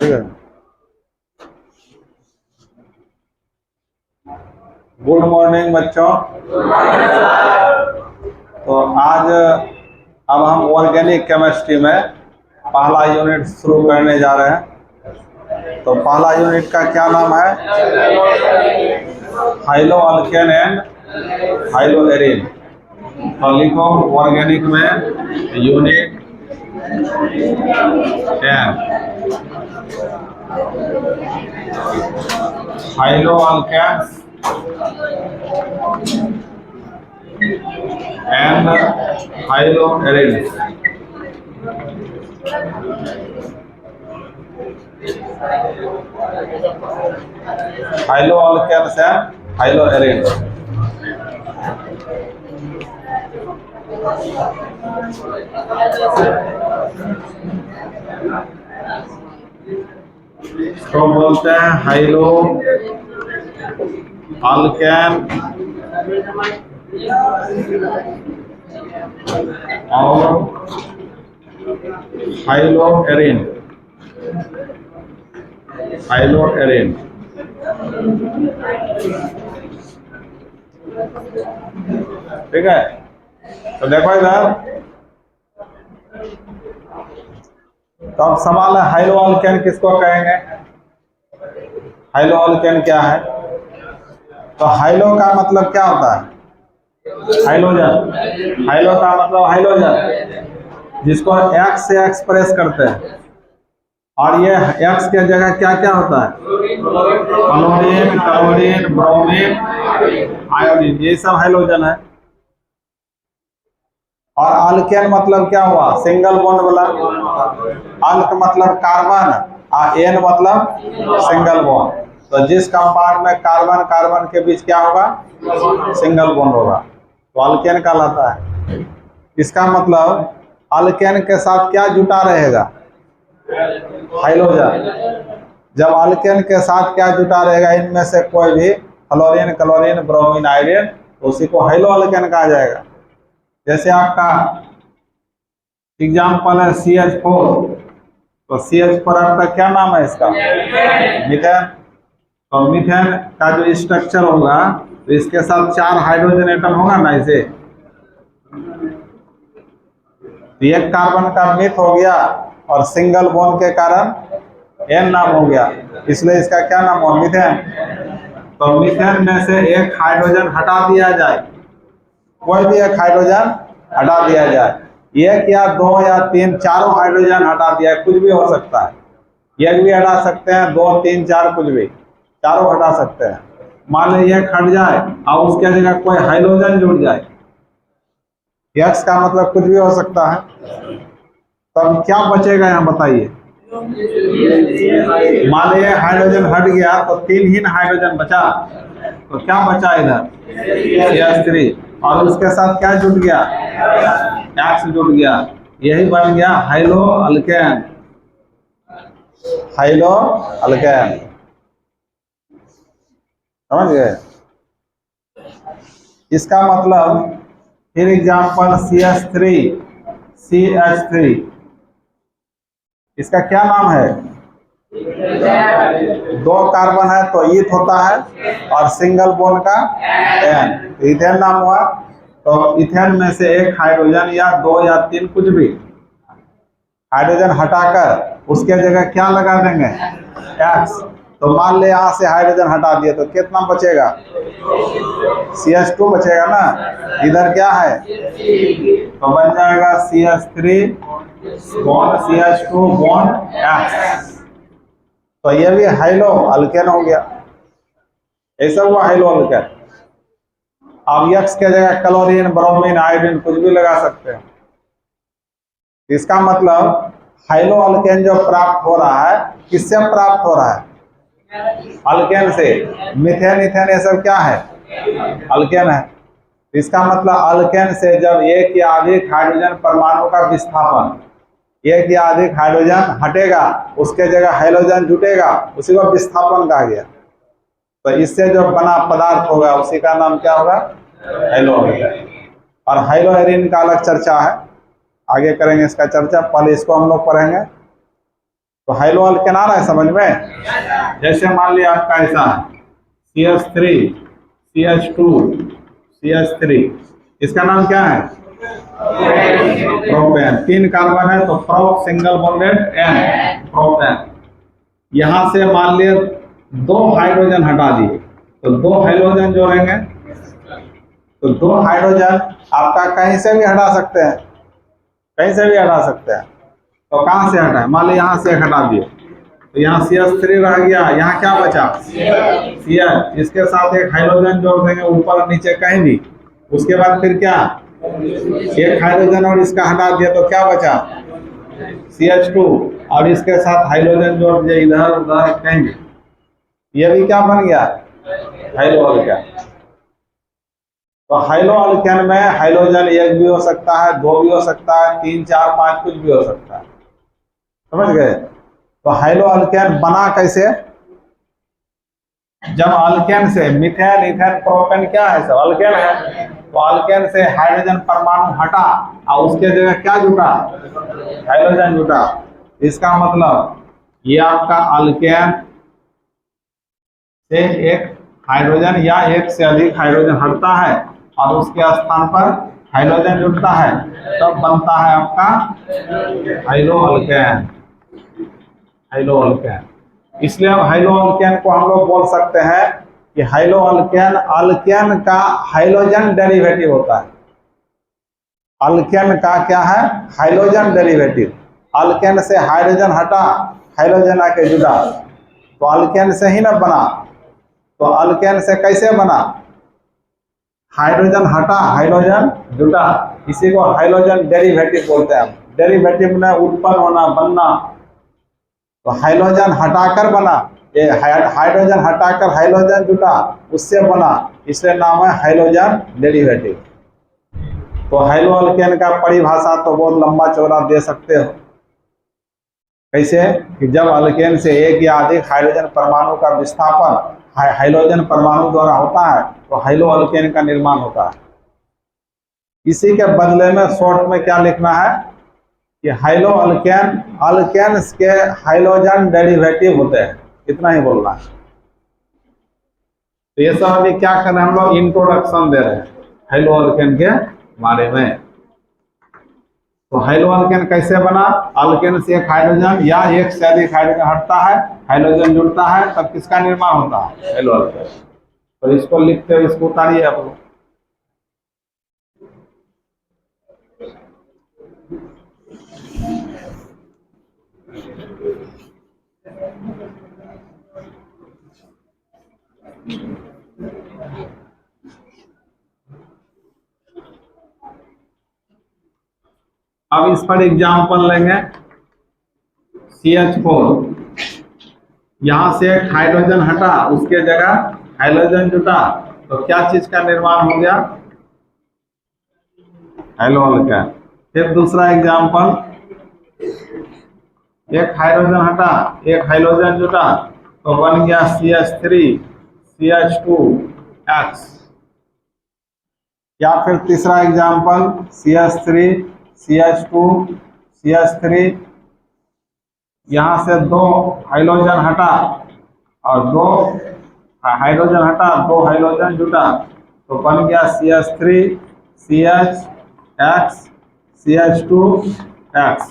ठीक है। Good morning बच्चों। तो आज अब हम ऑर्गेनिक केमिस्ट्री में पहला यूनिट शुरू करने जा रहे हैं। तो पहला यूनिट का क्या नाम है? Haloalkane and haloarene. तो लिखो ऑर्गेनिक में unit 10 haloalkanes and haloarene. Haloalkanes and haloarene. तो बोलते हैं हाइलो अल्केन और हाइलो एरीन। हाइलो एरीन ठीक है। तो देखो इधर, तो अब सवाल है हाइलो अल्केन किसको कहेंगे? हाइलो अल्केन क्या है? तो हाइलो का मतलब क्या होता है? हाइलोजन। हाइलो का मतलब हाइलोजन, जिसको एक्स से एक्सप्रेस करते हैं। और ये एक्स के जगह क्या क्या होता है? क्लोरीन, क्लोरीन, ब्रोमीन, आयोडीन, ये सब हाइलोजन है। और अल्केन मतलब क्या हुआ? सिंगल बॉन्ड वाला। अल्क मतलब कार्बन और एन मतलब सिंगल बॉन्ड। तो जिस कंपाउंड में कार्बन कार्बन के बीच क्या होगा? सिंगल बॉन्ड होगा, तो अल्केन कहलाता है। इसका मतलब अल्केन के साथ क्या जुटा रहेगा? हाइलोजन। जब अल्केन के साथ क्या जुटा रहेगा? इनमें से कोई भी फ्लोरीन, क्लोरीन, ब्रोमीन, आयोडीन, तो उसी को हाइलो अल्केन कहा जाएगा। जैसे आपका एग्जाम्पल है CH4। तो CH4 आपका क्या नाम है इसका? मीथेन। तो मीथेन का जो स्ट्रक्चर होगा, तो इसके साथ 4 हाइड्रोजन एटम होगा ना इसे। तो एक कार्बन का मिथ हो गया और सिंगल बॉन्ड के कारण एन नाम हो गया, इसलिए इसका क्या नाम हुआ? मीथेन। तो मीथेन में से एक हाइड्रोजन हटा दिया जाए, कोई भी एक हाइड्रोजन हटा दिया जाए, एक या दो या तीन, चारों हाइड्रोजन हटा दिया, कुछ भी हो सकता है। एक भी हटा सकते हैं, 2, 3, 4, कुछ भी, चारों हटा सकते हैं। मान लीजिए एक हट जाए और उसके जगह कोई हाइड्रोजन जुड़ जाए, एक्स का मतलब कुछ भी हो सकता है। तब क्या बचेगा यहाँ बताइए? मान लीजिए हाइड्रोजन हट गया तो 3 ही हाइड्रोजन बचा, तो क्या बचा इधर? CH3। और उसके साथ क्या जुट गया? एक्स जुट गया, यही बन गया हाइलो अल्केन। हाइलो अल्केन, समझ गए? इसका मतलब फिर एग्जाम्पल CH3, CH3, इसका क्या नाम है? 2 कार्बन है तो ईथ होता है, और सिंगल बॉन्ड का एन, इथेन नाम हुआ। तो इथेन में से एक हाइड्रोजन या 2 या 3, कुछ भी हाइड्रोजन हटाकर उसके जगह क्या लगा देंगे? एक्स। तो मान ले यहाँ से हाइड्रोजन हटा दिए तो कितना बचेगा? CH2 बचेगा ना। इधर क्या है? तो बन जाएगा CH3 bond CH2 bond x. तो ये भी हाइलो अल्केन हो गया। ऐसा हुआ हाइलो अल्केन। अब एक्स के जगह क्लोरीन, ब्रोमीन, आयोडीन कुछ भी लगा सकते हैं। इसका मतलब हाइलो अल्केन जो प्राप्त हो रहा है, किससे प्राप्त हो रहा है? अल्केन से। मीथेन, इथेन, ये सब क्या है? अल्केन है। इसका मतलब अल्केन से जब एक या अधिक हाइड्रोजन परमाणु का विस्थापन, एक या अधिक हाइड्रोजन हटेगा, उसके जगह हाइड्रोजन जुटेगा, उसी को विस्थापन कहा गया। तो इससे जो बना पदार्थ होगा उसी का नाम क्या होगा? High-low alkane. और हाइलो एरीन का अलग चर्चा है, आगे करेंगे इसका चर्चा, पहले इसको हम लोग पढ़ेंगे। तो हाइलो अल्केन आ रहा है समझ में। जैसे मान लिया आपका ऐसा है CH3 CH2 CH3, इसका नाम क्या है प्रोपेन। 3 कार्बन है तो prop single bonded n propane. यहां से मान लिए 2 हाइड्रोजन हटा दिए तो 2 हाइड्रोजन जो रहेंगे, तो 2 हाइड्रोजन आपका कहीं से भी हटा सकते हैं, कहीं से भी हटा सकते हैं। तो कहां से हटाए, मान लीजिए यहां से हटा दिए तो यहाँ CH3 रह गया, यहाँ क्या बचा CH, इसके साथ एक हाइड्रोजन जोड़ देंगे ऊपर और नीचे कहीं भी। उसके बाद फिर क्या, एक हाइड्रोजन और इसका हटा दिया तो क्या बचा CH2, और इसके साथ हाइड्रोजन जोड़ दिया इधर उधर कहीं भी, ये भी क्या बन गया हाइलो अल्केन। तो हाइलो अल्केन में हाइड्रोजन एक भी हो सकता है, 2 भी हो सकता है, 3 4 5 कुछ भी हो सकता है, समझ गए। तो हाइलो अल्केन बना कैसे, जब अल्केन से मिथेन इथेन प्रोपेन क्या है सब अल्केन है, तो अल्केन से हाइड्रोजन परमाणु हटा और उसके जगह क्या जुटा हाइड्रोजन जुटा। इसका मतलब ये आपका अल्केन से एक हाइड्रोजन या एक से अधिक हाइड्रोजन हटता है और उसके स्थान पर हाइड्रोजन जुटता है, तब बनता है आपका हाइलो अल्केन। हाइलो अल्केन, इसलिए अब हाइलो अल्केन को हम लोग बोल सकते हैं कि हाइलो अल्केन अल्केन का हाइड्रोजन डेरिवेटिव होता है। अल्केन का क्या है हाइड्रोजन डेरिवेटिव। अल्केन से हाइड्रोजन हटा हाइड्रोजन आके जुड़ा तो अल्केन से ही ना बना। तो अल्केन से कैसे बना, हाइड्रोजन हटा हाइड्रोजन जुटा, इसी को हाइड्रोजन डेरिवेटिव बोलते हैं। डेरिवेटिव में उत्पन्न होना बनना, तो हाइड्रोजन हटाकर बना, ये हाइड्रोजन हटाकर हाइड्रोजन जुटा उससे बना, इसलिए नाम है हाइड्रोजन डेरिवेटिव। तो हाइलो अल्केन का परिभाषा तो बहुत लंबा चौड़ा दे सकते हो, कैसे कि जब अल्केन से एक या अधिक हाइड्रोजन परमाणु का विस्थापन हाइड्रोजन परमाणु द्वारा होता है तो हाइलो अल्केन का निर्माण होता है। इसी के बदले में शॉर्ट में क्या लिखना है कि हाइलो अल्केन अल्केन के हाइड्रोजन डेरिवेटिव होते हैं, इतना ही बोलना है। तो ये सब अभी क्या कर रहे हैं हम लोग इंट्रोडक्शन दे रहे हैं हाइलो अल्केन के बारे में। तो हाइलो अल्केन कैसे बना, अल्केन से एक हाइड्रोजन या एक से अधिक हाइड्रोजन हटता है हाइड्रोजन जुड़ता है तब किसका निर्माण होता है हाइलो अल्केन। तो इसको लिखते हुए इसको उतारिए आप लोग। अब इस पर एग्जाम्पल लेंगे CH4, यहां से एक हाइड्रोजन हटा उसके जगह हाइड्रोजन जुटा तो क्या चीज का निर्माण हो गया हाइलो अल्केन। फिर दूसरा एग्जाम्पल, एक हाइड्रोजन हटा एक हाइड्रोजन जुटा तो बन गया CH3 CH2X। या फिर तीसरा एग्जाम्पल CH3 CH2 CH3, यहाँ से 2 हाइड्रोजन हटा और 2 हाइड्रोजन हटा 2 हाइड्रोजन जुटा तो बन गया CH3 CHX CH2X।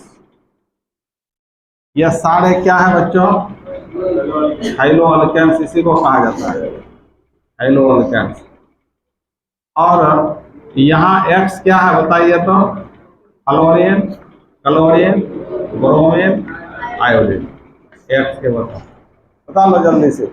ये सारे क्या है बच्चों हाइलो अल्केन्स, इसी को कहा जाता है हाइलो अल्केन्स। और यहाँ X क्या है बताइए तो, fluorine chlorine bromine iodine. X के बता लो जल्दी से।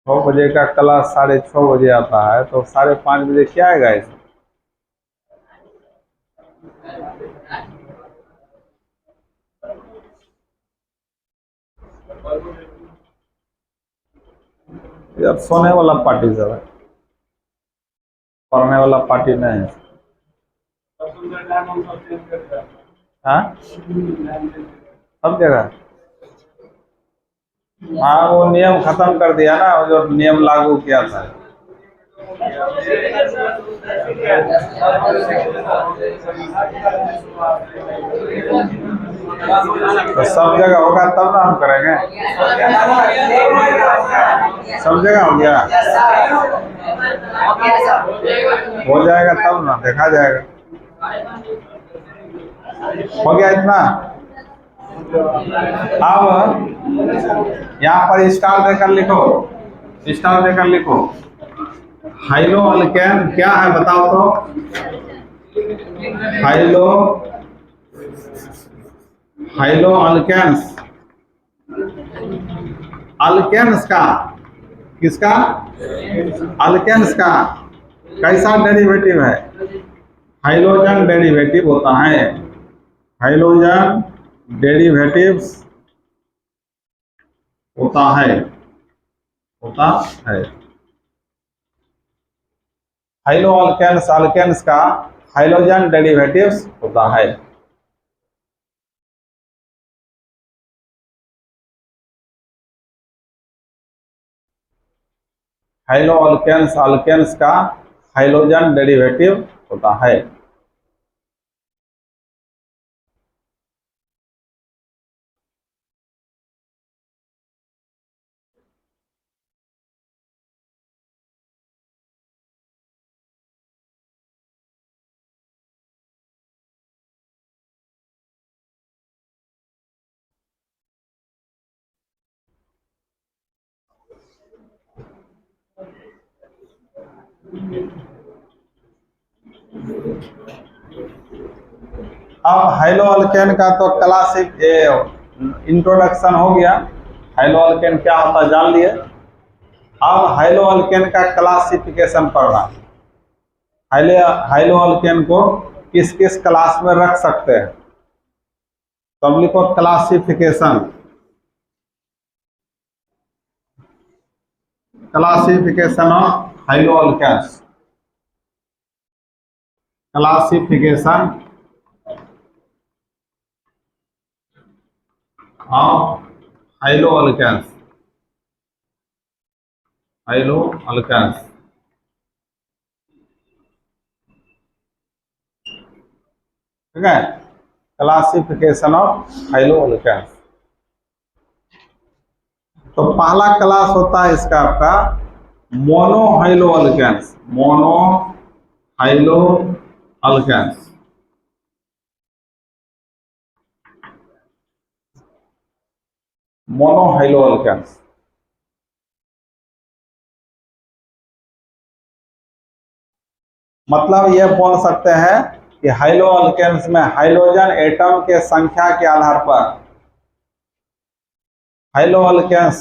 6 बजे का क्लास 6:30 बजे आता है, तो 5:30 बजे क्या आएगा इसे? अब सोने वाला पार्टी सब है, पढ़ने वाला पार्टी नहीं है। हाँ, सब जगह। हाँ, वो नियम खत्म कर दिया ना, वो जो नियम लागू किया था। तो सब जगह होगा तब ना हम करेंगे। सब जगह हो गया, हो जाएगा तब ना देखा जाएगा। हो गया इतना। अब यहाँ पर स्टार देकर लिखो, स्टार देकर लिखो। हाइलो अल्केन क्या है बताओ तो? हाइलो अल्केन्स, अल्केन्स का, किसका? अल्केन्स का कैसा डेरिवेटिव है? हाइलोजन डेरिवेटिव होता है, हाइलोजन डेरिवेटिव्स होता है, होता है। हाइलो अल्केन्स, अल्केन्स का हाइलोजन डेरिवेटिव्स होता है। हाइलो अल्केन्स, अल्केन्स का हाइलोजन डेरिवेटिव होता है। अब हाइलो अल्केन का तो क्लासिक इंट्रोडक्शन हो गया, हाइलो अल्केन क्या होता है जान लिए। अब हाइलो अल्केन का क्लासिफिकेशन पढ़ना। हाइलो अल्केन को किस किस क्लास में रख सकते हैं, तब लिखो classification. Classification of haloalkanes, classification of haloalkanes, haloalkanes. ठीक है, क्लासिफिकेशन ऑफ हाइलो अल्केन्स। तो पहला क्लास होता है इसका आपका mono haloalkanes, mono haloalkanes. Mono haloalkanes मतलब ये बोल सकते हैं कि हाइलो अल्केन्स में हाइड्रोजन एटम के संख्या के आधार पर हाइलो अल्केन्स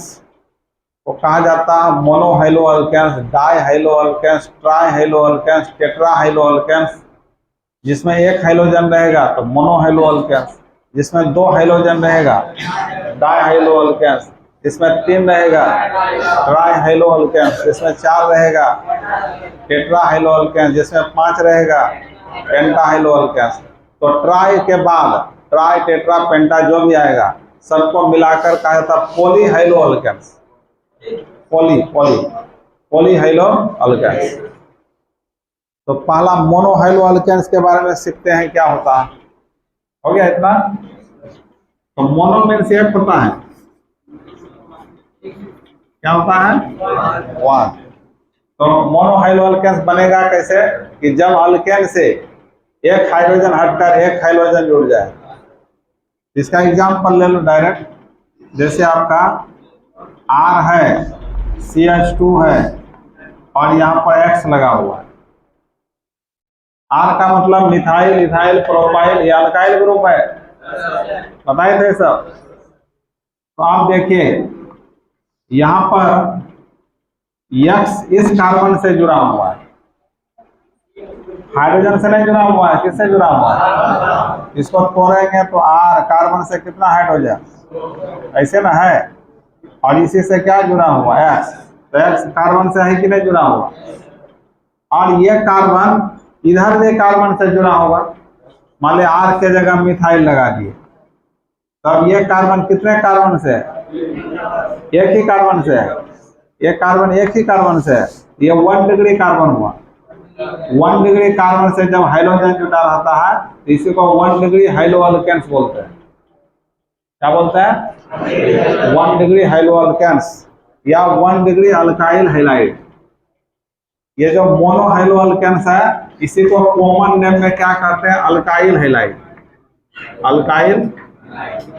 को कहा जाता है mono haloalkanes, di haloalkanes, tri haloalkanes, tetra haloalkanes. जिसमें एक हाइड्रोजन रहेगा तो मोनो हाइलो अल्केन्स, जिसमें 2 हाइड्रोजन रहेगा डाई हाइलो अल्केन्स, जिसमें 3 रहेगा ट्राई हाइलो अल्केन्स, जिसमें 4 रहेगा टेट्रा हाइलो अल्केन्स, जिसमें 5 रहेगा पेंटा हाइलो अल्केन्स। तो ट्राई के बाद ट्राई टेट्रा पेंटा जो भी आएगा सबको मिलाकर कहा जाता है poly haloalkanes, poly poly poly haloalkanes. तो पहला मोनो हाइलो अल्केन्स के बारे में सीखते हैं क्या होता है। हो गया इतना। तो मोनो मीन्स एक होता है, क्या होता है? वन। तो मोनो हाइलो अल्केन्स बनेगा कैसे कि जब अल्केन से एक हाइड्रोजन हटकर एक हाइड्रोजन जुड़ जाए। इसका एग्जांपल ले लो डायरेक्ट, जैसे आपका R है, CH2 है और यहाँ पर X लगा हुआ है। R का मतलब मिथाइल, इथाइल, प्रोपाइल, ये अल्काइल ग्रुप है, बताए थे सब। तो आप देखिए यहाँ पर X इस कार्बन से जुड़ा हुआ है, हाइड्रोजन से नहीं जुड़ा हुआ है, किससे जुड़ा हुआ है? इसको तोड़ेंगे तो R कार्बन से कितना हाइड्रोजन, ऐसे ना है, और इसी से क्या जुड़ा हुआ है X, तो X कार्बन से है कि नहीं जुड़ा हुआ, और ये कार्बन इधर भी कार्बन से जुड़ा हुआ, मान ली R के जगह मिथाइल लगा दिए, तो अब ये कार्बन कितने कार्बन से है? एक ही कार्बन से है, ये कार्बन एक ही कार्बन से है, ये 1 डिग्री कार्बन हुआ। 1 डिग्री कार्बन से जब हाइड्रोजन जुटा रहता है तो इसी को 1 डिग्री हाइलो अल्केन्स बोलते हैं। क्या बोलते हैं? 1 डिग्री हाइलो अल्केन्स या 1 डिग्री अल्काइल हैलाइड। ये जो मोनो हाइलो अल्केन्स है इसी को कॉमन नेम में क्या कहते हैं? अल्काइल हैलाइड, अल्काइल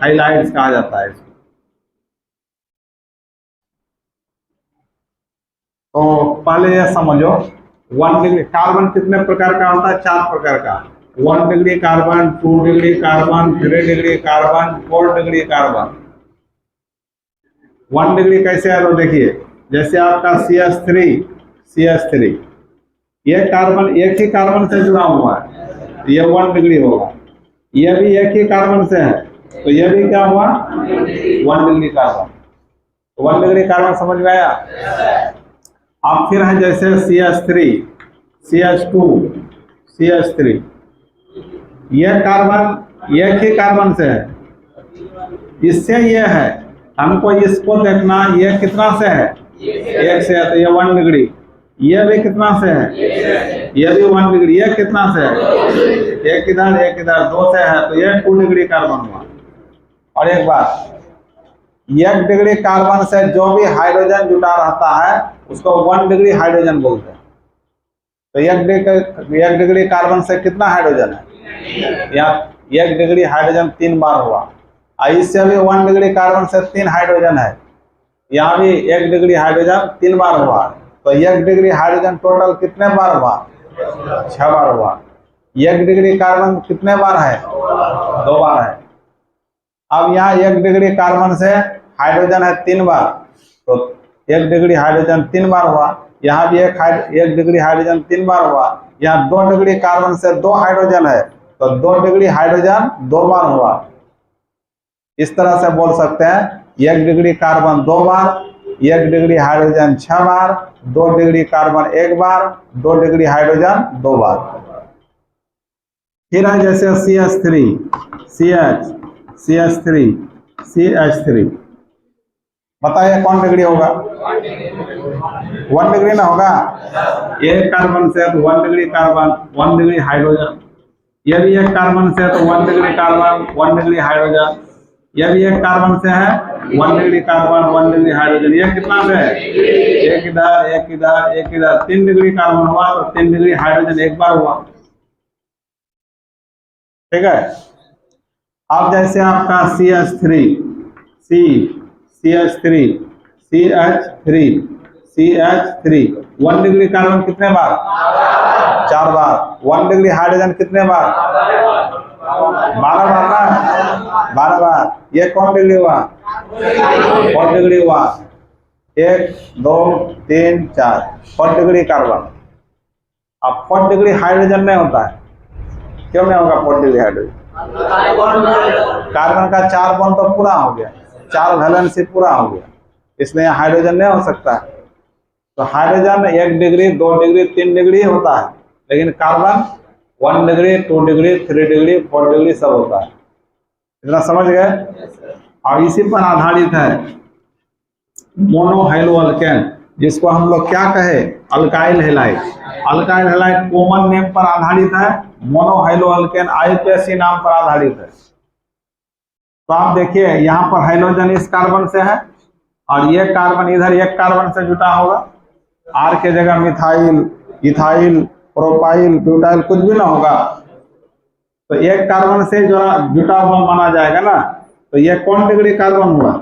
हैलाइड्स कहा जाता है। तो पहले ये समझो 1 डिग्री कार्बन कितने प्रकार का होता है? 4 प्रकार का। 1 degree carbon, 2 degree carbon, 3 degree carbon, 4 degree carbon. 1 degree कैसे है तो देखिए, जैसे आपका CH3 ये कार्बन एक ही कार्बन से जुड़ा हुआ है, ये 1 डिग्री होगा। ये भी एक ही कार्बन से है तो ये भी क्या हुआ? 1 डिग्री कार्बन। 1 डिग्री कार्बन समझ में आया? अब फिर है जैसे CH3, CH2, CH3, यह कार्बन एक ही कार्बन से है, इससे ये है, हमको इसको देखना ये कितना से है? 1 से है, तो ये 1 डिग्री। ये भी कितना से है? ये भी 1 डिग्री। ये कितना से है? एक इधर 2 से है, तो ये 2 डिग्री कार्बन हुआ। और एक बात, 1 डिग्री कार्बन से जो भी हाइड्रोजन जुटा रहता है उसको 1 डिग्री हाइड्रोजन बोलते हैं। तो 1 डिग्री कार्बन से कितना हाइड्रोजन है? या 1 डिग्री हाइड्रोजन 3 बार हुआ। इससे भी 1 डिग्री कार्बन से 3 हाइड्रोजन है, यहाँ भी 1 डिग्री हाइड्रोजन 3 बार हुआ। तो 1 डिग्री हाइड्रोजन टोटल कितने बार हुआ? 6 बार हुआ। 1 डिग्री कार्बन कितने बार है? 2 बार है। अब यहाँ 1 डिग्री कार्बन से हाइड्रोजन है 3 बार, तो 1 डिग्री हाइड्रोजन 3 बार हुआ। यहाँ भी 1 डिग्री हाइड्रोजन 3 बार हुआ। यहाँ 2 डिग्री कार्बन से 2 हाइड्रोजन है, तो 2 डिग्री हाइड्रोजन 2 बार हुआ। इस तरह से बोल सकते हैं 1 डिग्री कार्बन 2 बार, 1 डिग्री हाइड्रोजन 6 बार, 2 डिग्री कार्बन 1 बार, 2 डिग्री हाइड्रोजन 2 बार। फिर है जैसे CH3, बताइए कौन डिग्री होगा? 1 डिग्री ना होगा। एक कार्बन से तो 1 डिग्री कार्बन, 1 डिग्री हाइड्रोजन। यह भी एक कार्बन से तो 1 डिग्री कार्बन, 1 डिग्री हाइड्रोजन। यह भी एक कार्बन से है 1 डिग्री कार्बन, 1 डिग्री हाइड्रोजन। यह कितना से है? एक इधर 3 डिग्री कार्बन हुआ, तो 3 डिग्री हाइड्रोजन 1 बार हुआ। ठीक है। अब जैसे आपका CH3, 1 डिग्री कार्बन कितने बार? 4 बार। 1 डिग्री हाइड्रोजन कितने बार? 12 बार ना, 12 बार। ये कौन डिग्री हुआ? 4 डिग्री हुआ। 1 2 3 4 4 डिग्री कार्बन। अब 4 डिग्री हाइड्रोजन नहीं होता है, क्यों नहीं होगा 4 डिग्री हाइड्रोजन? कार्बन का 4 बॉन्ड तो पूरा हो गया, 4 वैलेंसी पूरा हो गया, इसलिए हाइड्रोजन नहीं हो सकता है। तो हाइड्रोजन 1 डिग्री, 2 डिग्री, 3 डिग्री होता है, लेकिन carbon 1 degree, 2 degree, 3 degree, 4 degree सब होता है। इतना समझ गए? और इसी पर आधारित है मोनो हाइलो अल्केन, जिसको हम लोग क्या कहे? Alkyl halide. Alkyl halide common name पर आधारित है, मोनो हाइलो अल्केन IUPAC नाम पर आधारित है। तो आप देखिए यहाँ पर हाइड्रोजन इस कार्बन से है और ये कार्बन इधर एक कार्बन से जुटा होगा। R के जगह मिथाइल, इथाइल, प्रोपाइल, ब्यूटाइल कुछ भी ना होगा, तो एक कार्बन से जो जुटा हुआ माना जाएगा ना। तो ये कौन डिग्री कार्बन हुआ?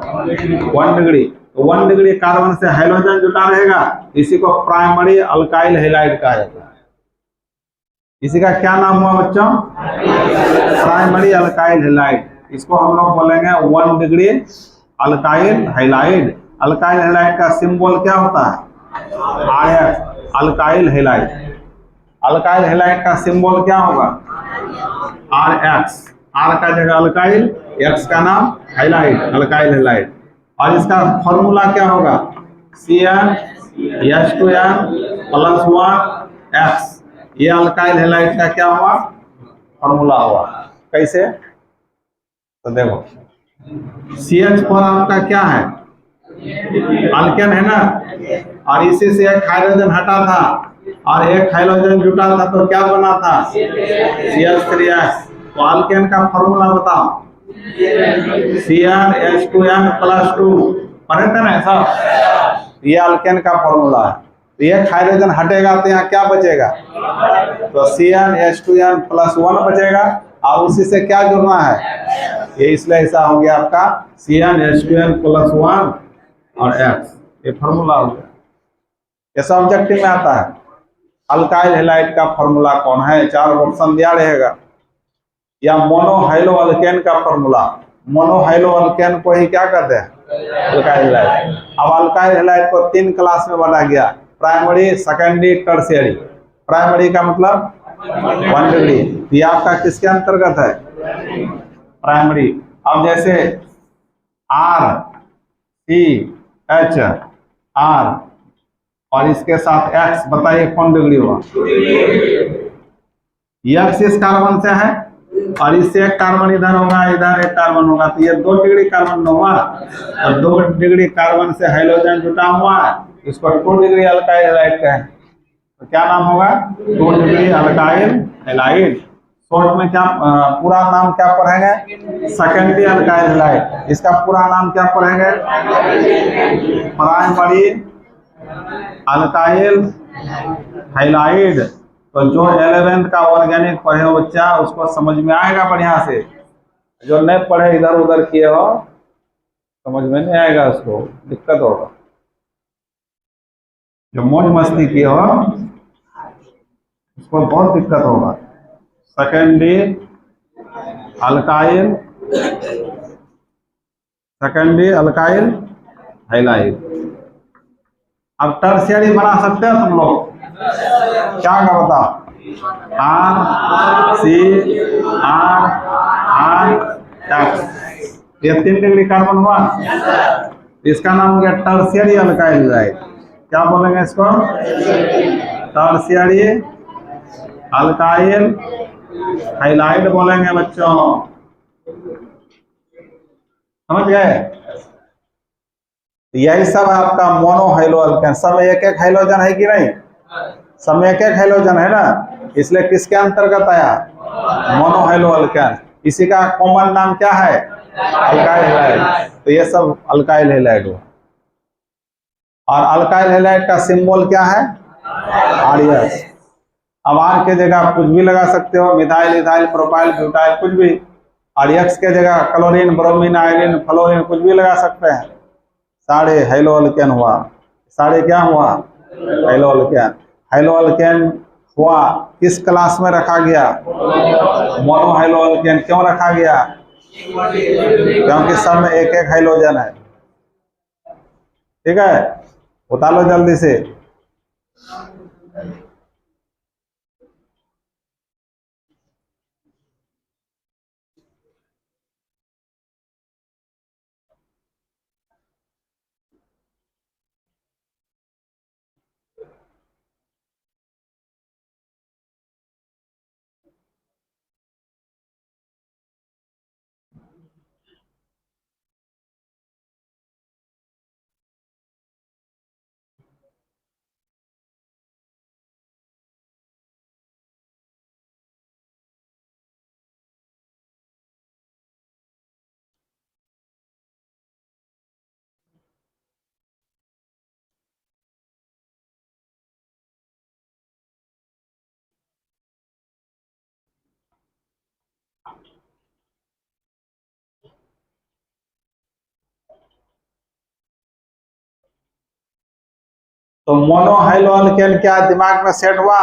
1 डिग्री। तो 1 डिग्री कार्बन से हाइड्रोजन जुटा रहेगा, इसी को प्राइमरी अल्काइल हैलाइड कहा जाता है। इसी का क्या नाम हुआ बच्चों? Primary alkyl halide. इसको हम लोग बोलेंगे 1 degree alkyl halide. Alkyl halide का सिंबल क्या होता है? RX alkyl halide. Alkyl halide का सिंबल क्या होगा? RX। R का जगह अल्काइल, X का नाम हैलाइड, अल्काइल हैलाइड। और इसका फॉर्मूला क्या होगा? CnH2n+1X। ये अल्काइल हैलाइड का क्या हुआ? फॉर्मूला हुआ। कैसे? तो देखो, CH4 आपका क्या है? अल्केन है ना, और इसी से एक हाइड्रोजन हटा था और एक हाइड्रोजन जुटा था, तो क्या बना था? CH3S। तो अल्केन का फॉर्मूला बताओ। CnH2n+2। पढ़े थे ना ऐसा? ये अल्केन का फॉर्मूला है। तो एक हाइड्रोजन हटेगा तो यहाँ क्या बचेगा? तो CnH2n+1 बचेगा, और उसी से क्या जुड़ना है? ये इसलिए ऐसा हो गया आपका CnH2n+1 और X। ये फॉर्मूला हो गया। ये सब ऑब्जेक्टिव में आता है। अल्काइल हैलाइड का फॉर्मूला कौन है? 4 ऑप्शन दिया रहेगा। या मोनोहाइलो अल्केन का फॉर्मूला। मोनोहाइलो अल्केन को ही क्या कहते हैं? Alkyl halide. अब अल्काइल हैलाइड को 3 क्लास में बांटा गया, प्राइमरी, सेकेंडरी, टर्शियरी। प्राइमरी का मतलब 1 डिग्री। ये आपका किसके अंतर्गत है? प्राइमरी। अब जैसे RCH और इसके साथ X, बताइए कौन डिग्री हुआ? X इस कार्बन से है और इससे एक कार्बन इधर होगा, इधर एक कार्बन होगा, तो ये 2 डिग्री कार्बन हुआ। और 2 डिग्री कार्बन से हाइड्रोजन जुटा हुआ है, इसको 2 डिग्री अल्काइल हैलाइड कहें। तो क्या नाम होगा? 2 डिग्री अल्काइल हैलाइड। शॉर्ट में क्या पूरा नाम क्या पढ़ेंगे? Secondary alkyl halide. इसका पूरा नाम क्या पढ़ेंगे? Primary alkyl halide. तो जो 11th का ऑर्गेनिक पढ़े हो बच्चा, उसको समझ में आएगा बढ़िया से। जो नहीं पढ़े, इधर उधर किए हो, समझ में नहीं आएगा, उसको दिक्कत होगा। जो मौज मस्ती किए हो, उसको बहुत दिक्कत होगा। Secondary alkyl, secondary alkyl halide. अब टर्शियरी बना सकते हो तुम लोग? क्या का बताओ? RCR ये 3 डिग्री कार्बन हुआ, इसका नाम हो गया टर्शियरी अल्काइल हैलाइड। क्या बोलेंगे इसको? टर्शियरी अल्काइल हैलाइड बोलेंगे बच्चों। समझ गए? यही सब आपका मोनोहाइलो अल्केन। सब एक एक हाइड्रोजन है कि नहीं? सब में एक एक हाइड्रोजन है ना, इसलिए किसके अंतर्गत आया? मोनोहाइलो अल्केन। इसी का कॉमन नाम क्या है? Alkyl halide. तो ये सब अल्काइल हैलाइड हुआ। और अल्काइल हैलाइड का सिंबल क्या है? RS। अब R के जगह कुछ भी लगा सकते हो, मिथाइल, इथाइल, प्रोपाइल, ब्यूटाइल, कुछ भी। और X के जगह क्लोरीन, ब्रोमीन, आयोडीन, फ्लोरीन, कुछ भी लगा सकते हैं। सारे हाइलो अल्केन हुआ। सारे क्या हुआ? High-low alkane. हाइलो अल्केन हुआ, किस क्लास में रखा गया? मोनोहाइलो अल्केन। क्यों रखा गया? क्योंकि सब में एक एक हाइड्रोजन है। ठीक है, उतार लो जल्दी से। तो मोनोहाइलो अल्केन क्या दिमाग में सेट हुआ?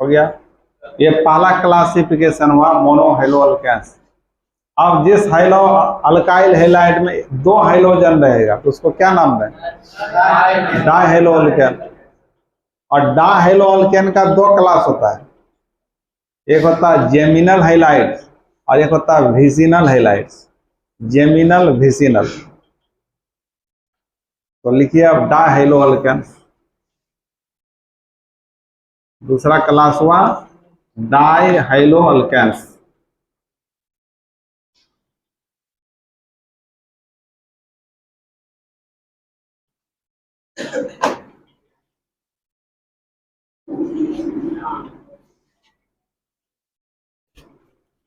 हो गया। ये पहला क्लासिफिकेशन हुआ मोनो हैलो अल्केन्स। अब जिस हैलो अल्काइल हैलाइड में 2 हाइलोजन रहेगा तो उसको क्या नाम दें? डायहेलो अल्केन। और डायहेलो अल्केन का 2 क्लास होता है, एक होता है जेमिनल हैलाइड और एक होता है विसिनल हैलाइड्स। जेमिनल विसिनल, तो लिखिए अब डायहेलो अल्केन्स। दूसरा क्लास हुआ डायहेलो अल्केन्स।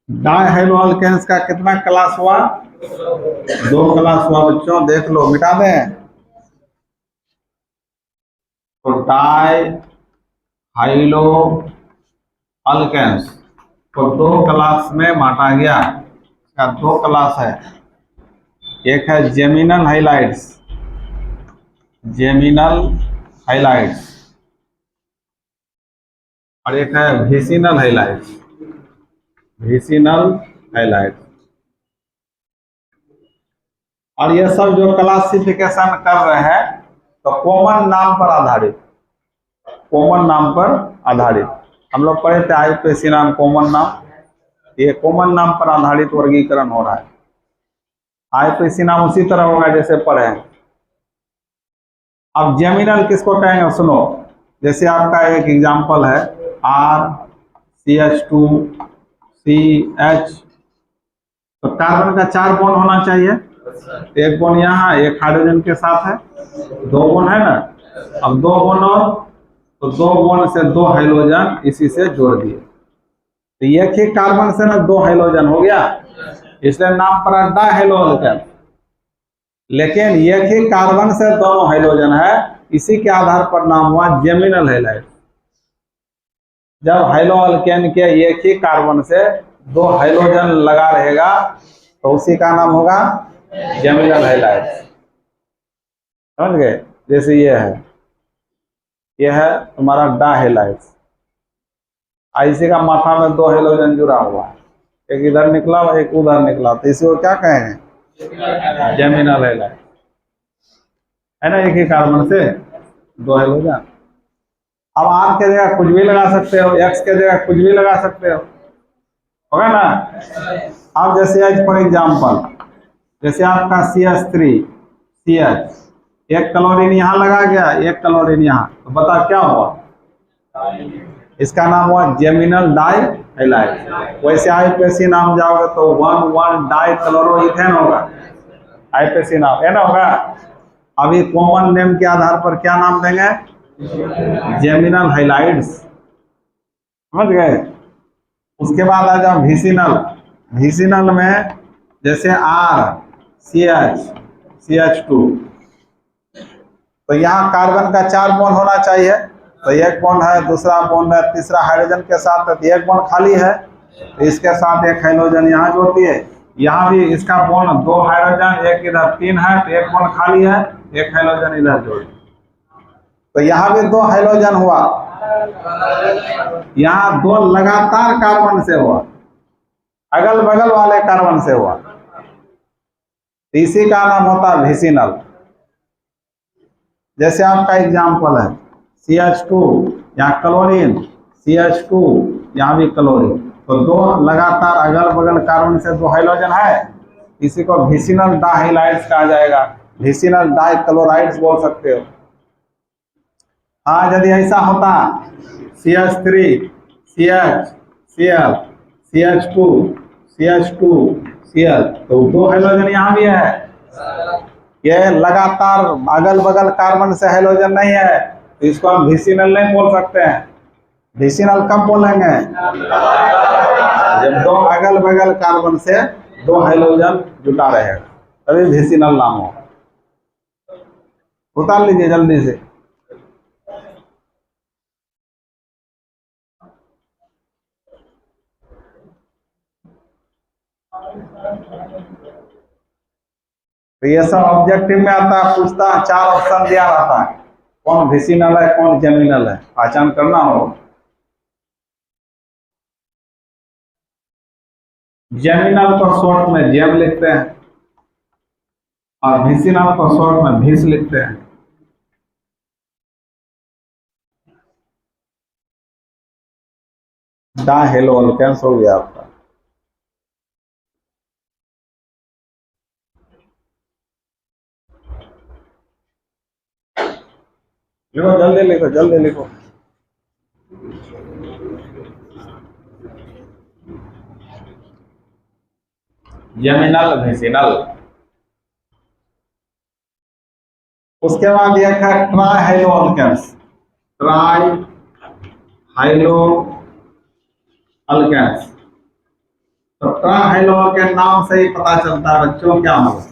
डायहेलो अल्केन्स का कितना क्लास हुआ? 2 क्लास हुआ बच्चों, देख लो, मिटा दें। तो डायहाइलो अल्केन्स को 2 क्लास में बांटा गया। इसका 2 क्लास है, एक है जेमिनल हाइलाइट्स, जेमिनल हाइलाइट्स, और एक है विसिनल हाइलाइट्स, विसिनल हाइलाइट्स। और ये सब जो क्लासिफिकेशन कर रहे हैं तो कॉमन नाम पर आधारित, कॉमन नाम पर आधारित। हम लोग पढ़े थे आईयूपीएसी नाम, कॉमन नाम, ये कॉमन नाम पर आधारित वर्गीकरण हो रहा है। आईयूपीएसी नाम उसी तरह होगा जैसे पढ़े हैं। अब जेमिनल किसको कहेंगे सुनो, जैसे आपका एक एग्जांपल है RCH2CH, तो कार्बन का 4 बॉन्ड होना चाहिए, एक बॉन्ड यहाँ, एक हाइड्रोजन के साथ है, 2 बॉन्ड है ना। अब 2 बॉन्ड और, तो 2 बॉन्ड से 2 हाइड्रोजन इसी से जोड़ दिए, तो एक ही कार्बन से ना 2 हाइड्रोजन हो गया, इसलिए नाम पड़ा डायहेलो अल्केन। लेकिन एक ही कार्बन से दोनों हाइड्रोजन है, इसी के आधार पर नाम हुआ जेमिनल हैलाइड। जब हैलो अल्केन के एक ही कार्बन से 2 हाइड्रोजन लगा रहेगा तो उसी का नाम होगा जेमिनल हैलाइड। समझ गए? जैसे ये है तुम्हारा डायहेलाइड, इसी का माथा में 2 हाइड्रोजन जुड़ा हुआ है, एक इधर निकला और एक उधर निकला, तो इसी को क्या कहेंगे? जेमिनल हैलाइड, है ना। एक ही कार्बन से 2 हाइड्रोजन। अब R के जगह कुछ भी लगा सकते हो, X के जगह कुछ भी लगा सकते हो, होगा ना। अब जैसे आज फॉर एग्जांपल, जैसे आपका CH3CH, एक क्लोरीन यहाँ लगा गया, एक क्लोरीन यहाँ, तो बता क्या हुआ? इसका नाम हुआ जेमिनल डाइहैलाइड। वैसे आईयूपीएसी नाम जाओगे तो 1,1 डाइक्लोरोइथेन होगा, आईयूपीएसी नाम है ना होगा। अभी कॉमन नेम के आधार पर क्या नाम देंगे? जेमिनल हाइलाइड्स, समझ गए। उसके बाद आ जाओ विसिनल। विसिनल में जैसे RCH2, तो यहाँ कार्बन का 4 बॉन्ड होना चाहिए, तो एक बॉन्ड है, दूसरा बॉन्ड है, तीसरा हाइड्रोजन के साथ है, तो एक बॉन्ड खाली है, तो इसके साथ एक हाइड्रोजन यहाँ जोड़ती है। यहाँ भी इसका बॉन्ड 2 हाइड्रोजन, एक इधर 3 है, तो एक बॉन्ड खाली है, एक हाइड्रोजन इधर जोड़, तो यहाँ भी 2 हाइड्रोजन हुआ। यहाँ 2 लगातार कार्बन से हुआ, अगल बगल वाले कार्बन से हुआ, इसी का नाम होता है विसिनल। जैसे आपका एग्जाम्पल है CH2, यहाँ क्लोरीन, CH2, यहाँ भी क्लोरीन, तो 2 लगातार अगल बगल कार्बन से 2 हाइड्रोजन है, इसी को विसिनल डाइहैलाइड्स कहा जाएगा, विसिनल डाइक्लोराइड्स बोल सकते हो। हाँ, यदि ऐसा होता CH3 CH Cl CH2 CH2 Cl, तो 2 हाइड्रोजन यहाँ भी है, ये लगातार अगल बगल कार्बन से हाइड्रोजन नहीं है, तो इसको हम विसिनल नहीं बोल सकते हैं। विसिनल कब बोलेंगे? जब 2 अगल बगल कार्बन से 2 हाइड्रोजन जुटा रहेगा, तभी विसिनल नाम हो। उतार लीजिए जल्दी से। तो ये सब ऑब्जेक्टिव में आता है, पूछता है, 4 ऑप्शन दिया रहता है, कौन विसिनल है कौन जेमिनल है, पहचान करना हो। जेमिनल को शॉर्ट में जेम लिखते हैं और विसिनल को शॉर्ट में विस लिखते हैं। डाहेलोअल्केन्स हो गया आपका। लिखो जल्दी लिखो जल्दी लिखो। Geminal vicinal. उसके बाद यह है ट्राइहेलोअल्केन्स। ट्राइहेलोअल्केन्स। तो ट्राइहेलोअल्केन नाम से ही पता चलता है बच्चों क्या होगा।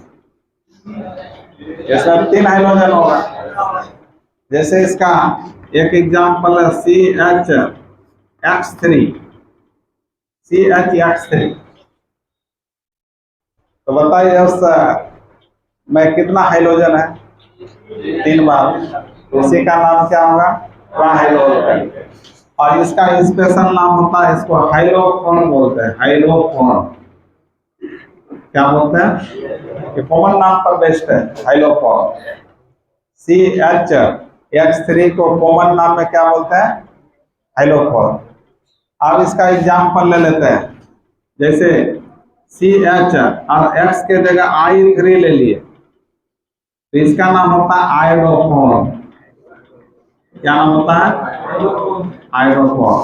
इसमें 3 हाइड्रोजन होगा। जैसे इसका एक एग्जांपल है CHX3। तो बताइए उस में कितना हाइड्रोजन है? 3 बार। तो उसी का नाम क्या होगा? ट्राइहेलोअल्केन। और इसका स्पेशल नाम होता है, इसको हाइलोफोन बोलते हैं। हाइलोफोन क्या बोलते हैं? ये कॉमन नाम पर बेस्ड है, हाइलोफोन। CHX3 को कॉमन नाम में क्या बोलते हैं? हाइलोफोन। अब इसका एग्जांपल ले लेते हैं। जैसे CH और X के जगह I3 ले लिए तो इसका नाम होता है आयोडोफोन। क्या नाम होता है? आयोडोफोन।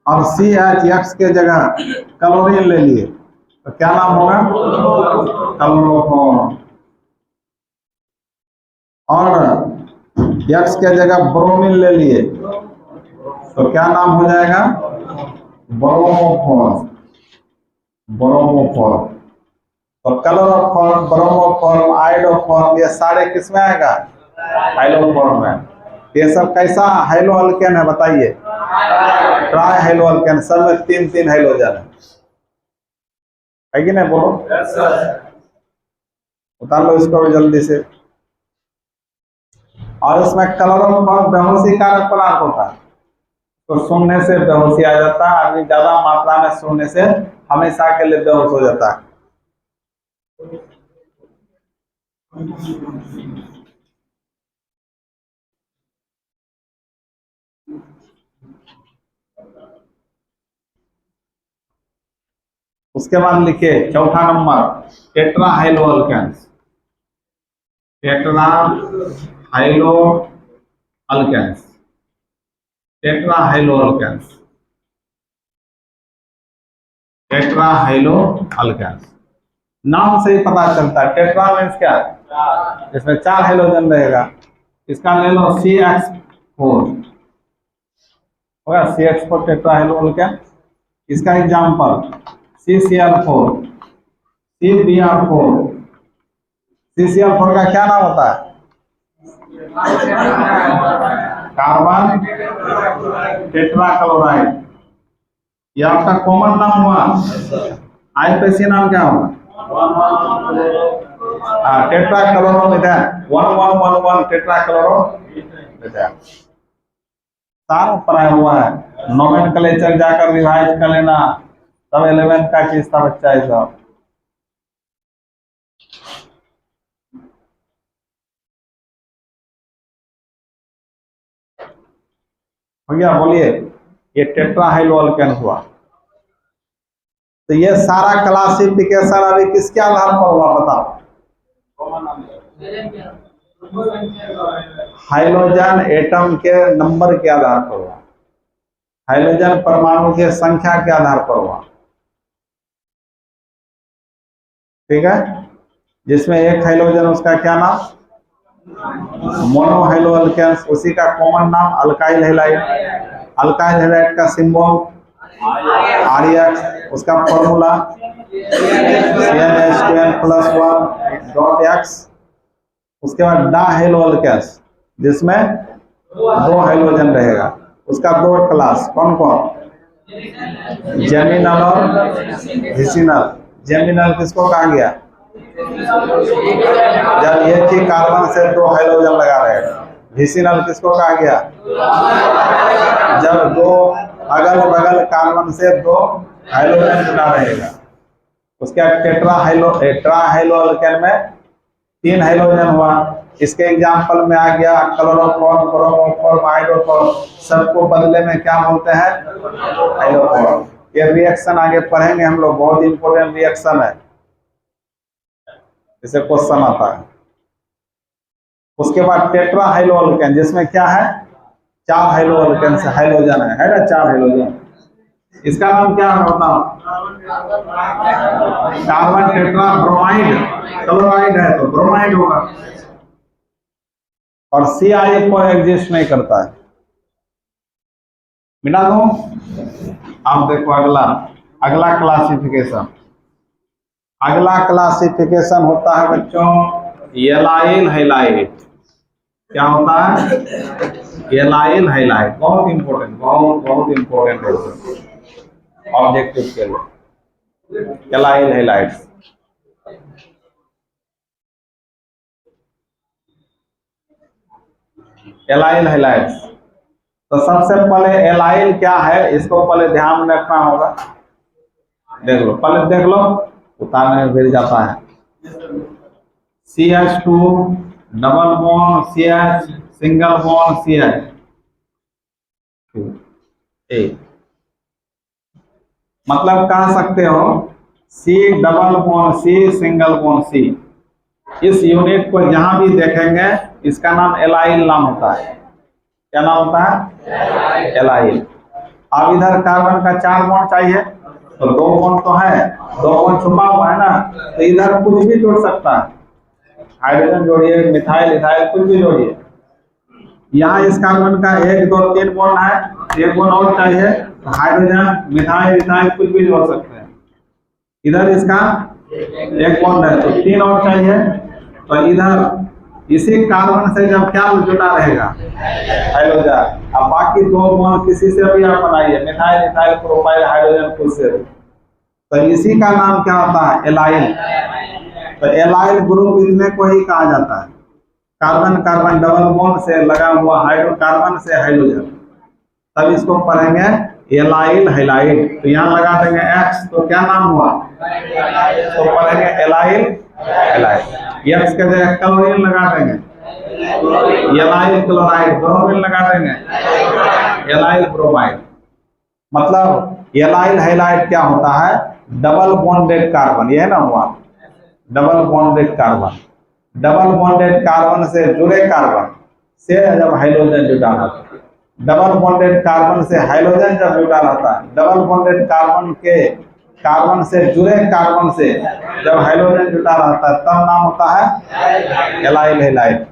और CHX के जगह क्लोरीन ले लिए तो क्या नाम होगा? क्लोरोफोन। और X के जगह ब्रोमीन ले लिए तो क्या नाम हो जाएगा? ब्रोमोफोन। ब्रोमोफोन। तो क्लोरोफोन, ब्रोमोफोन, आयोडोफोन ये सारे किसमें आएगा? हाइलोफोन में। ये सब कैसा हाइलोअल्केन है बताइए? ट्राइहेलोअल्केन। सब में 3-3 हाइड्रोजन है कि नहीं? बोलो। उतार लो इसको जल्दी से। और इसमें क्लोरोफोन बेहोशी कारक पदार्थ होता है। तो सुनने से बेहोशी आ जाता है। आदमी ज्यादा मात्रा में सुनने से हमेशा के लिए बेहोश हो जाता है। उसके बाद लिखिए चौथा नंबर टेट्राहाइलोअल्केन्स। टेट्राहाइलोअल्केन्स। टेट्राहाइलोअल्केन्स। टेट्राहाइलोअल्केन्स नाम से ही पता चलता है। टेट्रा मीन्स क्या? इसमें 4 हाइड्रोजन रहेगा। इसका ले लो CH4 होगा। CH4 टेट्राहाइलोअल्केन। इसका एग्जांपल CCl4, CBr4। CCl4 का क्या नाम होता है? Carbon tetrachloride. ये आपका कॉमन नाम हुआ। आईपीसी नाम क्या होगा? टेट्राक्लोरोमीथेन। 1111 टेट्राक्लोरोमीथेन। सारा पढ़ाया हुआ है। नोमेनक्लेचर जाकर रिवाइज कर लेना। तब 11th का चीज था बच्चा ये सब। हो गया? बोलिए। ये टेट्राहाइलोअल्केन हुआ। तो ये सारा क्लासिफिकेशन अभी किसके आधार पर हुआ बताओ? हाइड्रोजन एटम के नंबर के आधार पर हुआ। हाइड्रोजन परमाणु के संख्या के आधार पर हुआ। ठीक है? जिसमें एक हाइड्रोजन, उसका क्या नाम? मोनोहाइलोअल्केन्स। उसी का कॉमन नाम अल्काइल हैलाइड। अल्काइल हैलाइड का सिंबल RX। उसका फॉर्मूला CnH2n+1.X। उसके बाद डाहेलोअल्केन्स जिसमें 2 हाइड्रोजन रहेगा। उसका 2 क्लास कौन कौन? जेमिनल और विसिनल। जेमिनल किसको कहा गया? जब एक ही कार्बन से 2 हाइड्रोजन लगा रहेगा। विसिनल किसको कहा गया? जब 2 अगल बगल कार्बन से 2 हाइड्रोजन जुड़ा रहेगा। उसके बाद टेट्राहाइड्रो अल्केन में 3 हाइड्रोजन हुआ। इसके एग्जाम्पल में आ गया क्लोरोफॉर्म, ब्रोमोफॉर्म, हाइड्रोफॉर्म, सबको बदले में क्या बोलते हैं? हाइड्रोफॉर्म। ये रिएक्शन आगे पढ़ेंगे हम लोग, बहुत इंपॉर्टेंट रिएक्शन है, इसे क्वेश्चन आता है। उसके बाद टेट्राहाइड्रो अल्केन, जिसमें क्या है? 4 हाइड्रोजन से हाइड्रोजन है ना, 4 हाइड्रोजन। इसका नाम क्या होता है? Carbon tetra bromide. क्लोराइड है तो ब्रोमाइड होगा। और CI को एग्जिस्ट नहीं करता है। मिटा दो। अब देखो अगला क्लासिफिकेशन। अगला क्लासिफिकेशन होता है बच्चों एलाइल हैलाइड। क्या होता है? Allyl halide. बहुत इंपॉर्टेंट, बहुत इंपॉर्टेंट है ऑब्जेक्टिव के लिए। Allyl halide, allyl halide. तो सबसे पहले एलाइल क्या है, इसको पहले ध्यान में रखना होगा। देख लो, पहले देख लो, उतारने में गिर जाता है। CH2 double bond CH, single bond CH, मतलब कह सकते हो C double bond C, single bond C। इस यूनिट को जहां भी देखेंगे इसका नाम एलाइल नाम होता है। क्या नाम होता है? एलाइल। अब इधर कार्बन का 4 बॉन्ड चाहिए तो 2 बॉन्ड तो है, 2 बॉन्ड छुपा हुआ है ना, तो इधर कुछ भी जोड़ सकता है। हाइड्रोजन जोड़िए, मिथाइल, इथाइल, कुछ भी जोड़िए। यहाँ इस कार्बन का 1, 2, 3 बॉन्ड है, 1 बॉन्ड और चाहिए तो हाइड्रोजन, मिथाइल, इथाइल कुछ भी जोड़ सकते हैं। इधर इसका 1 बॉन्ड है तो 3 और चाहिए, तो इधर इसी कार्बन से जब क्या जुड़ा रहेगा? हाइड्रोजन। अब बाकी 2 बॉन्ड किसी से भी आप बनाइए, मिथाइल, इथाइल, प्रोपाइल, हाइड्रोजन खुद से, तो इसी का नाम क्या होता है? एलाइल। तो एलाइल ग्रुप इतने को ही कहा जाता है। कार्बन कार्बन डबल बॉन्ड से लगा हुआ हाइड्रोकार्बन से हाइड्रोजन, तब इसको पढ़ेंगे एलाइल हैलाइड। तो यहाँ लगा देंगे X, तो क्या नाम हुआ? तो पढ़ेंगे एलाइल हैलाइड। X के जगह क्लोरीन लगा देंगे, एलाइल क्लोराइड। ब्रोमीन लगा देंगे, एलाइल ब्रोमाइड। मतलब एलाइल हैलाइड क्या होता है? डबल बॉन्डेड कार्बन, ये ना हुआ double bonded carbon. Double bonded carbon से जुड़े कार्बन से जब हाइड्रोजन जुड़ा रहता है, डबल बॉन्डेड कार्बन से हाइड्रोजन जब जुड़ा रहता है, डबल बॉन्डेड कार्बन के कार्बन से जुड़े कार्बन से जब हाइड्रोजन जुड़ा रहता है, तब नाम होता है एलाइल हैलाइड।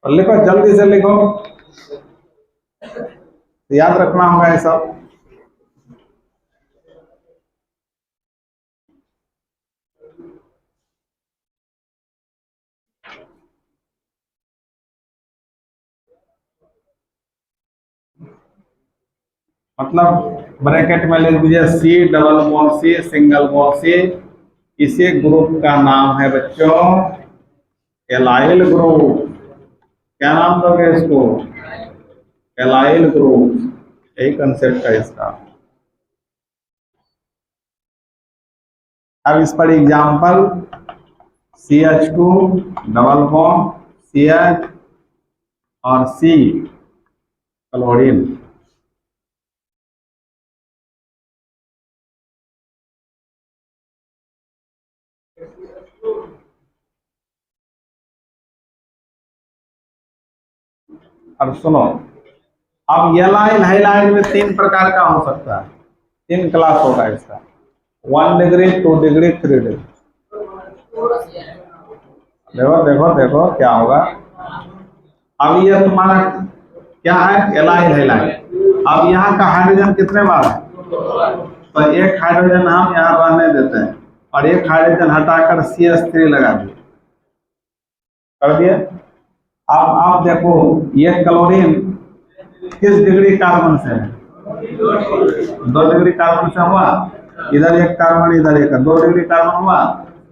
और लिखो, जल्दी से लिखो, याद रखना होगा ये सब। मतलब ब्रैकेट में लिख दीजिए C double bond C, single bond C। इसी ग्रुप का नाम है बच्चों एलाइल ग्रुप। क्या नाम दोगे इसको? Allyl group. यही कंसेप्ट है इसका। अब इस पर example CH2 double bond CH और C क्लोरीन। अब सुनो, अब एलाइल हैलाइड में 3 प्रकार का हो सकता है, 3 क्लास होगा इसका। 1 डिग्री, 2 डिग्री, 3 डिग्री। देखो देखो देखो क्या होगा। अब ये तुम्हारा क्या है? Allyl halide. अब यहाँ का हाइड्रोजन कितने बार है? तो 1 हाइड्रोजन हम यहाँ रहने देते हैं और 1 हाइड्रोजन हटाकर CH3 लगा दिए, कर दिए। अब आप देखो ये क्लोरीन किस डिग्री कार्बन से है? 2 डिग्री कार्बन से हुआ। इधर 1 कार्बन, इधर 1, 2 डिग्री कार्बन हुआ।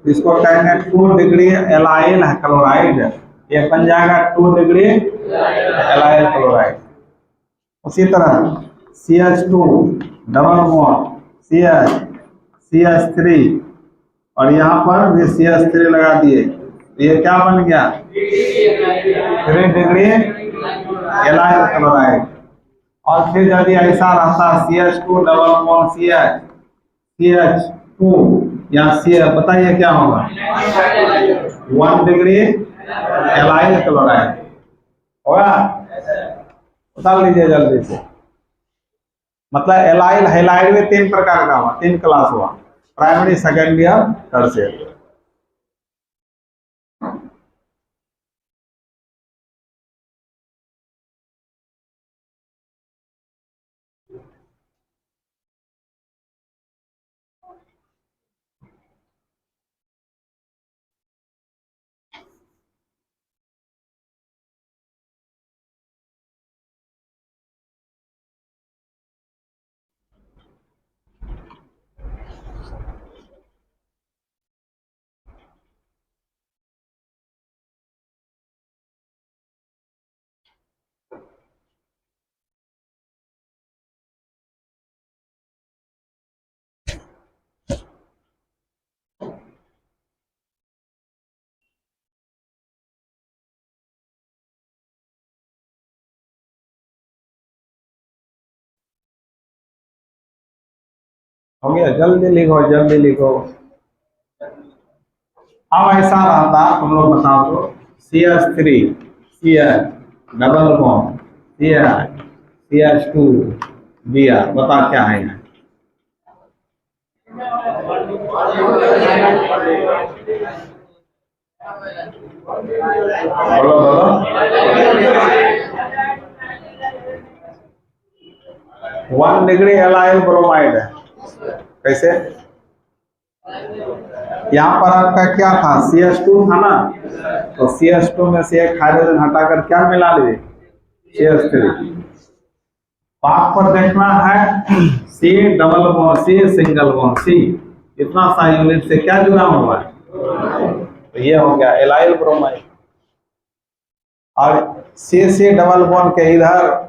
इसको कहेंगे 2 डिग्री एलाइल क्लोराइड। ये बन जाएगा 2 डिग्री एलाइल क्लोराइड। उसी तरह CH2 double bond CH, CH3 और यहाँ पर भी CH3 लगा दिए, तो ये क्या बन गया 3 डिग्री एलाइल क्लोराइड। और फिर यदि ऐसा रहता CH2 double bond CH, CH2 या CH, बताइए क्या होगा 1 डिग्री एलाइल क्लोराइड होगा। बता लीजिए जल्दी से। मतलब एलाइल हैलाइड में 3 प्रकार का हुआ, 3 क्लास हुआ, प्राइमरी, सेकेंडरी और टर्शियरी। हो गया, जल्दी लिखो जल्दी लिखो। अब ऐसा रहता, तुम लोग बताओ तो CH3 CH double bond CH CH2 Br, बता क्या है यहाँ? बोलो बोलो। 1 डिग्री एलाइल ब्रोमाइड है। कैसे? यहाँ पर आपका क्या था CH2 था ना, तो CH2 में से एक हाइड्रोजन हटाकर क्या मिला लीजिए CH3। पाक पर देखना है C double bond C single bond C, इतना सा यूनिट से क्या जुड़ा हुआ है, तो ये हो गया एलाइल ब्रोमाइड। और C डबल बॉन्ड के इधर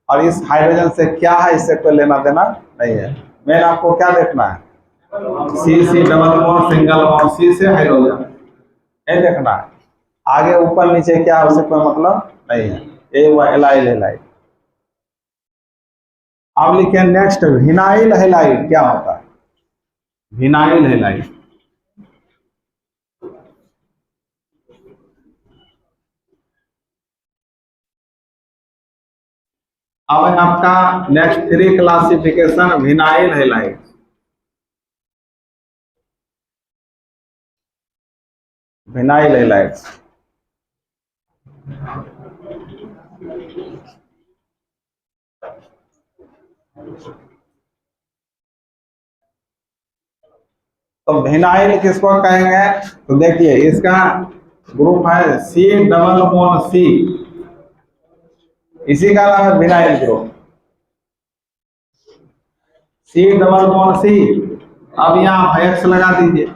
और इस हाइड्रोजन से क्या है, इससे कोई लेना देना नहीं है। मेन आपको क्या देखना है C double bond single bond C से हाइड्रोजन, ये देखना है। आगे ऊपर नीचे क्या है उससे कोई मतलब नहीं है, ये हुआ एलाइल हैलाइड। अब लिखे नेक्स्ट विनाइल हैलाइड। क्या होता है विनाइल हैलाइड? अब है आपका next 3 classification vinyl halide. Vinyl halide तो विनाइल किसको कहेंगे, तो देखिए इसका ग्रुप है C डबल बॉन्ड C, इसी का नाम है vinyl group C double bond C। अब यहाँ X लगा दीजिए,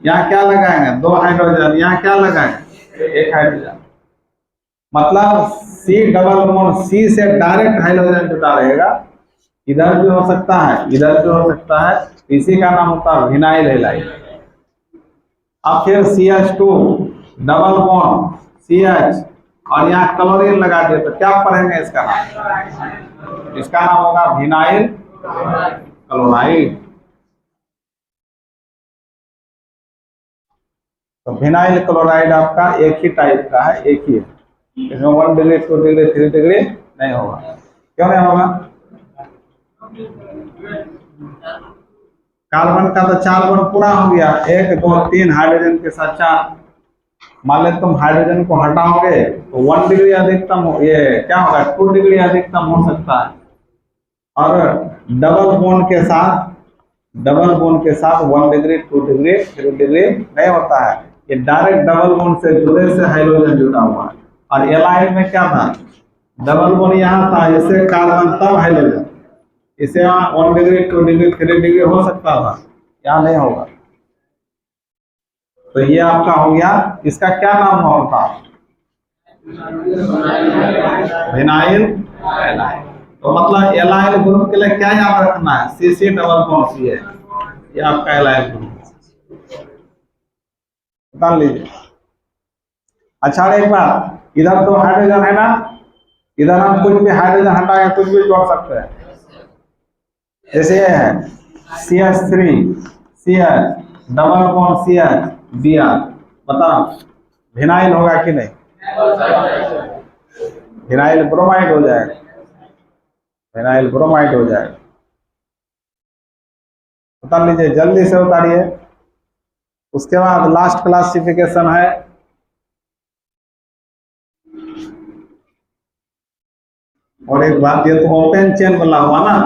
यहाँ क्या लगाएंगे 2 हाइड्रोजन, यहाँ क्या लगाएंगे 1 हाइड्रोजन। मतलब C डबल बॉन्ड C से डायरेक्ट हाइड्रोजन जुटा रहेगा, इधर भी हो सकता है इधर भी हो सकता है, इसी का नाम होता है विनाइल हैलाइड। अब फिर CH2 डबल बॉन्ड CH और यहाँ क्लोरीन लगा दिए, तो क्या पढ़ेंगे इसका नाम, इसका नाम होगा विनाइल क्लोराइड। तो विनाइल क्लोराइड आपका एक ही टाइप का है, एक ही है, इसमें 1 डिग्री 2 डिग्री 3 डिग्री नहीं होगा। क्यों नहीं होगा? कार्बन का तो 4 बॉन्ड पूरा हो गया, 1 2 3 हाइड्रोजन के साथ 4। मान ले तुम हाइड्रोजन को हटाओगे तो 1 डिग्री अधिकतम ये क्या होगा 2 डिग्री अधिकतम हो सकता है। और डबल बॉन्ड के साथ 1 डिग्री 2 डिग्री 3 डिग्री नहीं होता है, ये डायरेक्ट डबल बॉन्ड से जुड़े से हाइड्रोजन जुड़ा हुआ है। और एलाइड में क्या था, डबल बॉन्ड यहाँ था, इससे कार्बन तब हाइड्रोजन, इसे 1 डिग्री 2 डिग्री 3 डिग्री हो सकता था, यहाँ नहीं होगा। तो ये आपका हो गया, इसका क्या नाम होता विनाइल हैलाइड। तो मतलब एलाइल ग्रुप के लिए क्या याद रखना है, CC डबल बॉन्ड C है, ये आपका एलाइल ग्रुप बता लीजिए। अच्छा एक बात, इधर तो हाइड्रोजन है ना, इधर हम कुछ भी हाइड्रोजन हटा के कुछ भी जोड़ सकते हैं। जैसे ये है CH3 CH double bond CH Br, बताओ विनाइल होगा कि नहीं? विनाइल ब्रोमाइड हो जाएगा, विनाइल ब्रोमाइड हो जाएगा। बता लीजिए, जल्दी से उतारिए। उसके बाद लास्ट क्लासिफिकेशन है और एक बात, ये तो ओपन चेन वाला हुआ ना,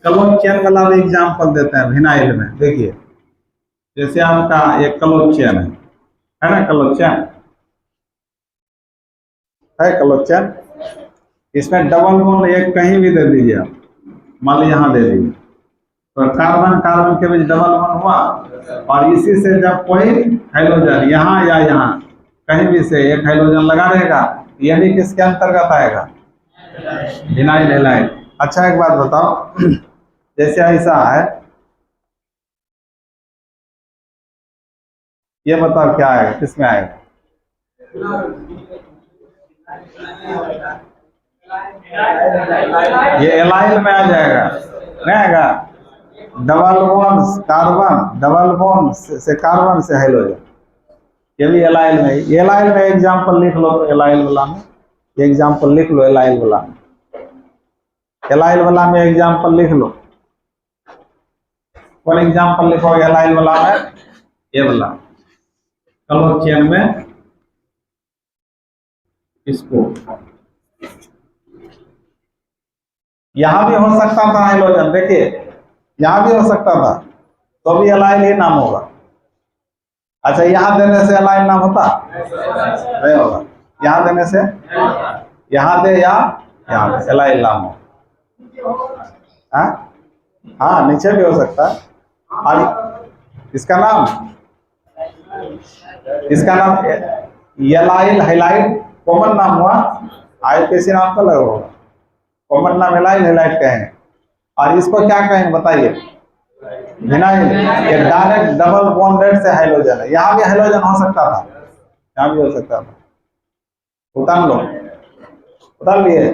क्लोज चेन वाला भी एग्जाम्पल देते हैं विनाइल में। देखिए जैसे आपका एक क्लोज चेन है ना, क्लोज चेन है, क्लोज चेन, इसमें डबल बॉन्ड एक कहीं भी दे दीजिए आप, मान लीजिए यहाँ दे दीजिए, तो कार्बन कार्बन के बीच डबल बॉन्ड हुआ, और इसी से जब कोई हाइड्रोजन यहाँ या यहाँ कहीं भी से एक हाइड्रोजन लगा रहेगा, ये भी किसके अंतर्गत आएगा? Vinyl halide. अच्छा एक बात बताओ, जैसे ऐसा है, ये बताओ क्या आएगा, किसमें आएगा? ये एलाइल में आ जाएगा, नहीं आएगा? Double bond carbon, double bond से कार्बन से हाइड्रोजन, ये भी एलाइल में। एलाइल में एग्जाम्पल लिख लो, एलाइल वाला में एग्जाम्पल लिख लो, एलाइल वाला में, एलाइल वाला में एग्जाम्पल लिख लो। कौन एग्जाम्पल लिखोगे एलाइल वाला में? ये वाला क्लोज चेन में, इसको यहां भी हो सकता था हाइड्रोजन, देखिए यहां भी हो सकता था, तो भी एलाइल ही नाम होगा। अच्छा यहां देने से एलाइल नाम होता नहीं होगा, यहां देने से, यहां दे या यहां दे, एलाइल नाम हो। हाँ नीचे भी हो सकता है। और इसका नाम एलाइल हैलाइड कॉमन नाम हुआ, IUPAC नाम तो लगा होगा, कॉमन नाम एलाइल हैलाइड कहेंगे। और इसको क्या कहेंगे बताइए? विनाइल। ये डायरेक्ट डबल बॉन्डेड से हाइड्रोजन है, यहाँ भी हाइड्रोजन हो सकता था, यहाँ भी हो सकता था। उतार लो, उतार लिए।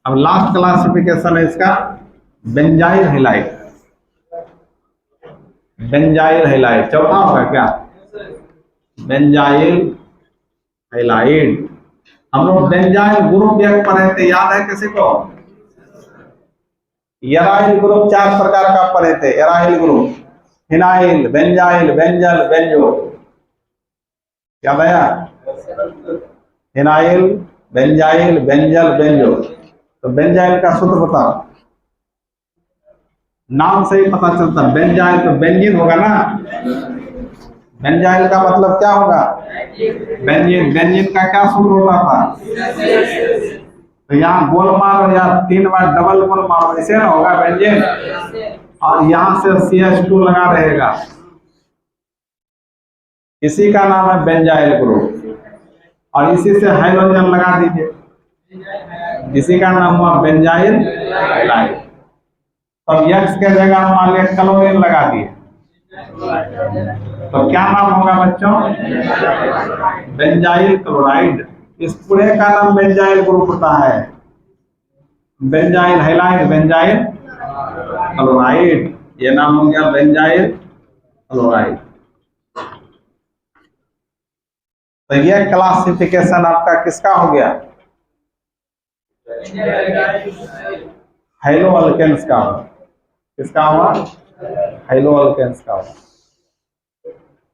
अब लास्ट क्लासिफिकेशन है इसका बेंजाइल हैलाइड, बेंजाइल हैलाइड चौथा होगा क्या? Benzyl halide. हम लोग बेंजाइल ग्रुप एक पढ़े थे, याद है किसी को? एराइल ग्रुप 4 प्रकार का पढ़े थे, aryl group, phenyl, benzyl, benzal, benzo, याद आया? Phenyl, benzyl, benzal, benzo. तो बेंजाइल का सूत्र बताओ, नाम से ही पता चलता, बेंजाइल तो बेंजीन होगा ना, बेंजाइल का मतलब क्या होगा? बेंजीन। बेंजीन का क्या सूत्र होता था? तो यहाँ गोल मारो या 3 बार डबल गोल मारो, इसे ना होगा बेंजीन, और यहाँ से CH2 लगा रहेगा, इसी का नाम है बेंजाइल ग्रुप, और इसी से हाइड्रोजन लगा दीजिए, इसी का नाम हुआ बेंजाइल हैलाइड। अब X के जगह मान लिया क्लोरीन लगा दिए, तो क्या नाम होगा बच्चों? Benzyl chloride. इस पूरे का नाम बेंजाइल ग्रुप होता है, बेंजाइल हैलाइड, बेंजाइल क्लोराइड, ये नाम हो गया बेंजाइल क्लोराइड। तो ये क्लासिफिकेशन आपका किसका हो गया? हाइलो अल्केन्स का होगा। किसका हुआ? हाइलो अल्केन्स का होगा,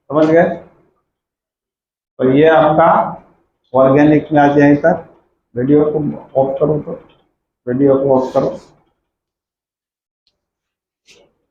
समझ गए? तो ये आपका ऑर्गेनिक में आज यहीं तक। वीडियो को ऑफ करो, तो वीडियो को ऑफ करो।